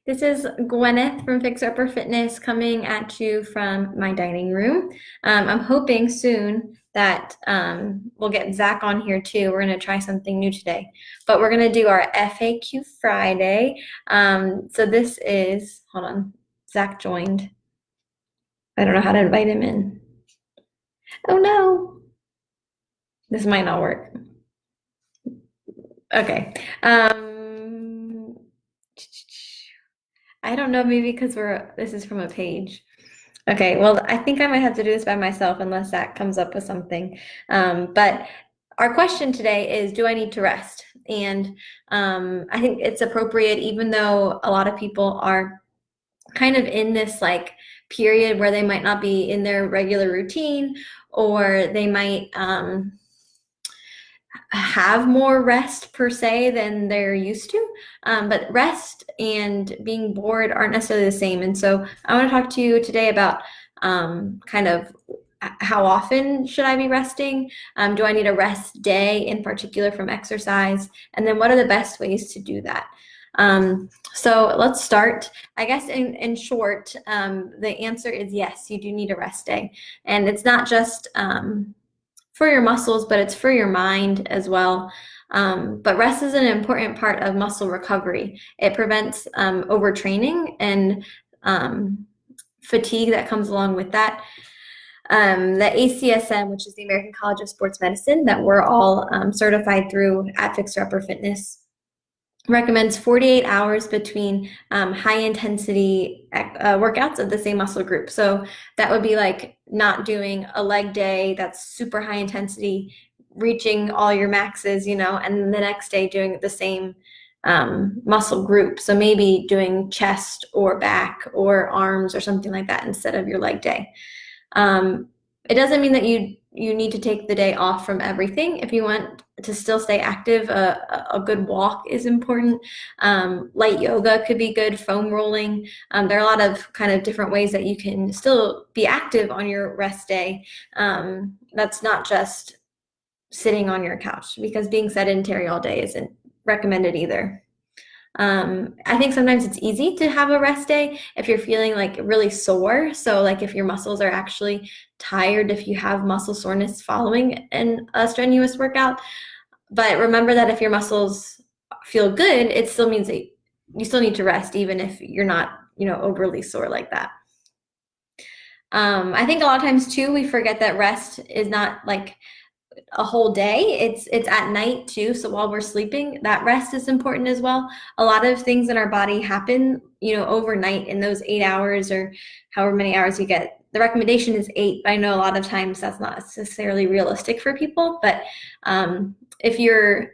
This is Gwyneth from Fixer Upper Fitness coming at you from my dining room. I'm hoping soon that we'll get Zach on here too. We're going to try something new today, but we're going to do our FAQ Friday. So this is, hold on, Zach joined. I don't know how to invite him in. Oh no, this might not work. Okay. I don't know, maybe because this is from a page. Okay, well, I think I might have to do this by myself unless Zach comes up with something. But our question today is, do I need to rest? And I think it's appropriate, even though a lot of people are kind of in this like period where they might not be in their regular routine, or they might have more rest per se than they're used to. But rest and being bored aren't necessarily the same. And so I want to talk to you today about kind of how often should I be resting? Do I need a rest day in particular from exercise? And then what are the best ways to do that? So let's start. I guess in short, the answer is yes, you do need a rest day. And it's not just for your muscles, but it's for your mind as well. But rest is an important part of muscle recovery. It prevents overtraining and fatigue that comes along with that. The ACSM, which is the American College of Sports Medicine, that we're all certified through at Fixer Upper Fitness, recommends 48 hours between high intensity workouts of the same muscle group. So that would be like not doing a leg day that's super high intensity, reaching all your maxes, and the next day doing the same muscle group. So maybe doing chest or back or arms or something like that instead of your leg day. It doesn't mean that you need to take the day off from everything. If you want to still stay active, a good walk is important. Light yoga could be good, foam rolling. There are a lot of kind of different ways that you can still be active on your rest day. That's not just sitting on your couch, because being sedentary all day isn't recommended either. I think sometimes it's easy to have a rest day if you're feeling like really sore. So like if your muscles are actually tired, if you have muscle soreness following a strenuous workout. But remember that if your muscles feel good, it still means that you still need to rest, even if you're not, overly sore like that. I think a lot of times too, we forget that rest is not like a whole day. It's at night too. So while we're sleeping, that rest is important as well. A lot of things in our body happen, overnight in those 8 hours or however many hours you get. The recommendation is 8, but I know a lot of times that's not necessarily realistic for people. But if you're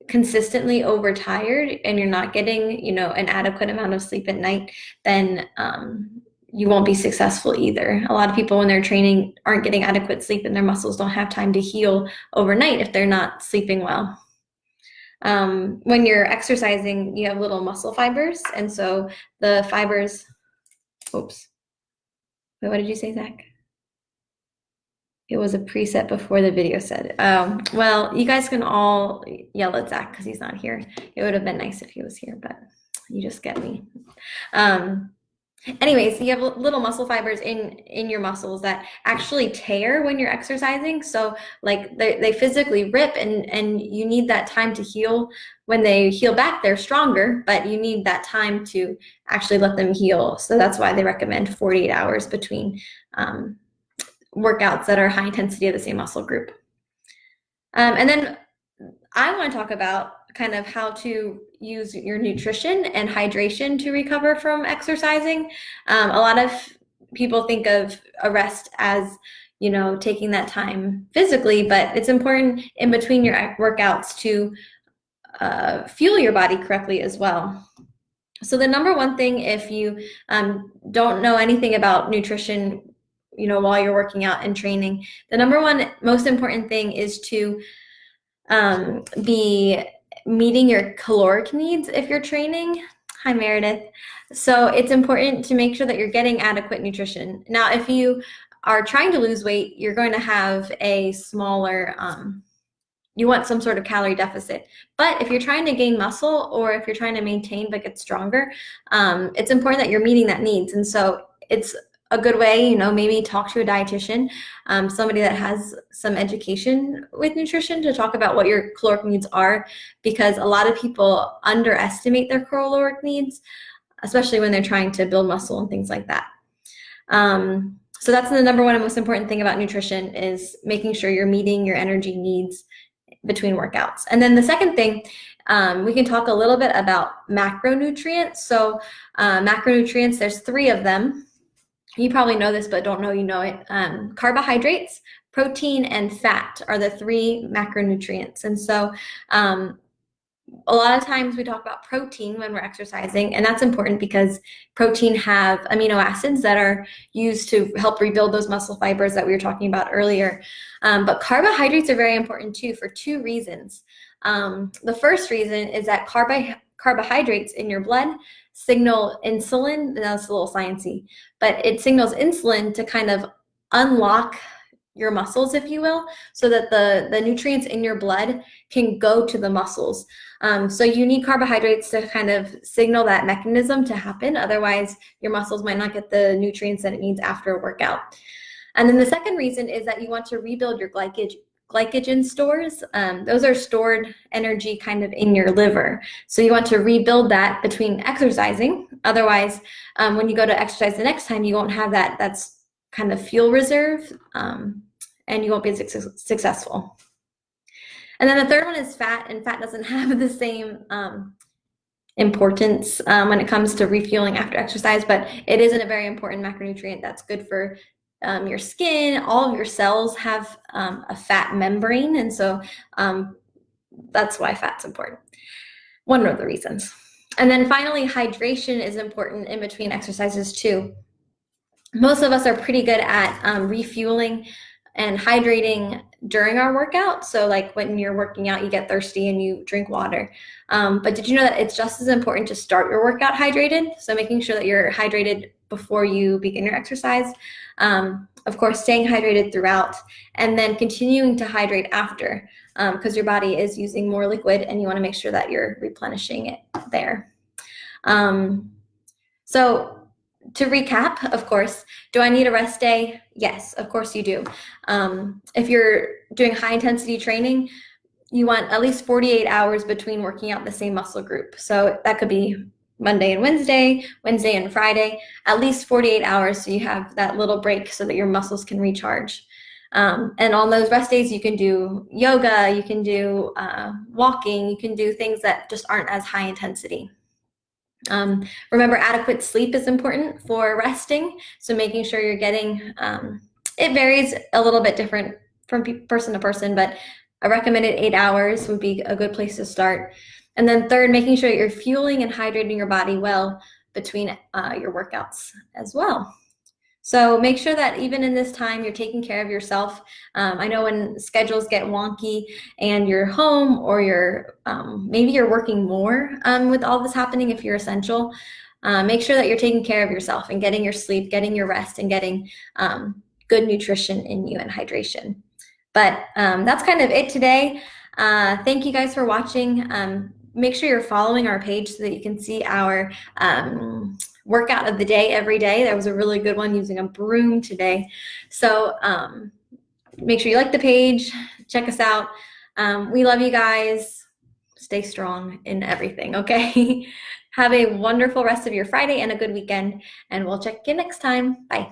consistently overtired and you're not getting, an adequate amount of sleep at night, then you won't be successful either. A lot of people when they're training aren't getting adequate sleep and their muscles don't have time to heal overnight if they're not sleeping well. When you're exercising, you have little muscle fibers. And so the fibers, oops. Wait, what did you say, Zach? It was a preset before the video said. Well, you guys can all yell at Zach because he's not here. It would have been nice if he was here, but you just get me. Anyways, you have little muscle fibers in your muscles that actually tear when you're exercising. So like they physically rip and you need that time to heal. When they heal back, they're stronger, but you need that time to actually let them heal. So that's why they recommend 48 hours between workouts that are high intensity of the same muscle group. And then I want to talk about kind of how to use your nutrition and hydration to recover from exercising. A lot of people think of a rest as, taking that time physically, but it's important in between your workouts to fuel your body correctly as well. So the number one thing, if you don't know anything about nutrition, while you're working out and training, the number one most important thing is to be meeting your caloric needs if you're training. Hi, Meredith. So it's important to make sure that you're getting adequate nutrition. Now, if you are trying to lose weight, you're going to have a smaller you want some sort of calorie deficit. But if you're trying to gain muscle or if you're trying to maintain but get stronger, it's important that you're meeting that needs. And so it's a good way, you know, maybe talk to a dietitian, somebody that has some education with nutrition to talk about what your caloric needs are, because a lot of people underestimate their caloric needs, especially when they're trying to build muscle and things like that. So that's the number one and most important thing about nutrition, is making sure you're meeting your energy needs between workouts. And then the second thing, we can talk a little bit about macronutrients. So macronutrients, there's 3 of them. You probably know this, but don't know you know it. Carbohydrates, protein, and fat are the 3 macronutrients. And so a lot of times we talk about protein when we're exercising, and that's important because protein have amino acids that are used to help rebuild those muscle fibers that we were talking about earlier. But carbohydrates are very important too, for 2 reasons. The first reason is that carbohydrates in your blood signal insulin. That's a little sciencey, but it signals insulin to kind of unlock your muscles, if you will, so that the nutrients in your blood can go to the muscles. So you need carbohydrates to kind of signal that mechanism to happen. Otherwise, your muscles might not get the nutrients that it needs after a workout. And then the second reason is that you want to rebuild your glycogen stores. Those are stored energy kind of in your liver. So you want to rebuild that between exercising. Otherwise, when you go to exercise the next time, you won't have that. That's kind of fuel reserve, and you won't be as successful. And then the third one is fat, and fat doesn't have the same importance when it comes to refueling after exercise, but it is a very important macronutrient that's good for your skin. All of your cells have a fat membrane, and so that's why fat's important. One of the reasons. And then finally, hydration is important in between exercises too. Most of us are pretty good at refueling and hydrating during our workout. So like when you're working out, you get thirsty and you drink water. But did you know that it's just as important to start your workout hydrated? So making sure that you're hydrated before you begin your exercise. Of course, staying hydrated throughout, and then continuing to hydrate after, because your body is using more liquid and you want to make sure that you're replenishing it there. So to recap, of course, do I need a rest day? Yes, of course you do. If you're doing high intensity training, you want at least 48 hours between working out the same muscle group. So that could be Monday and Wednesday, Wednesday and Friday, at least 48 hours, so you have that little break so that your muscles can recharge. And on those rest days, you can do yoga, you can do walking, you can do things that just aren't as high intensity. Remember, adequate sleep is important for resting, so making sure you're getting, it varies a little bit different from person to person, but a recommended 8 hours would be a good place to start. And then third, making sure you're fueling and hydrating your body well between your workouts as well. So make sure that even in this time, you're taking care of yourself. I know when schedules get wonky and you're home, or you're maybe you're working more with all this happening, if you're essential, make sure that you're taking care of yourself and getting your sleep, getting your rest, and getting good nutrition in you and hydration. But that's kind of it today. Thank you guys for watching. Make sure you're following our page so that you can see our workout of the day every day. That was a really good one, using a broom today. So make sure you like the page, check us out. We love you guys. Stay strong in everything, okay? Have a wonderful rest of your Friday and a good weekend, and we'll check in next time. Bye.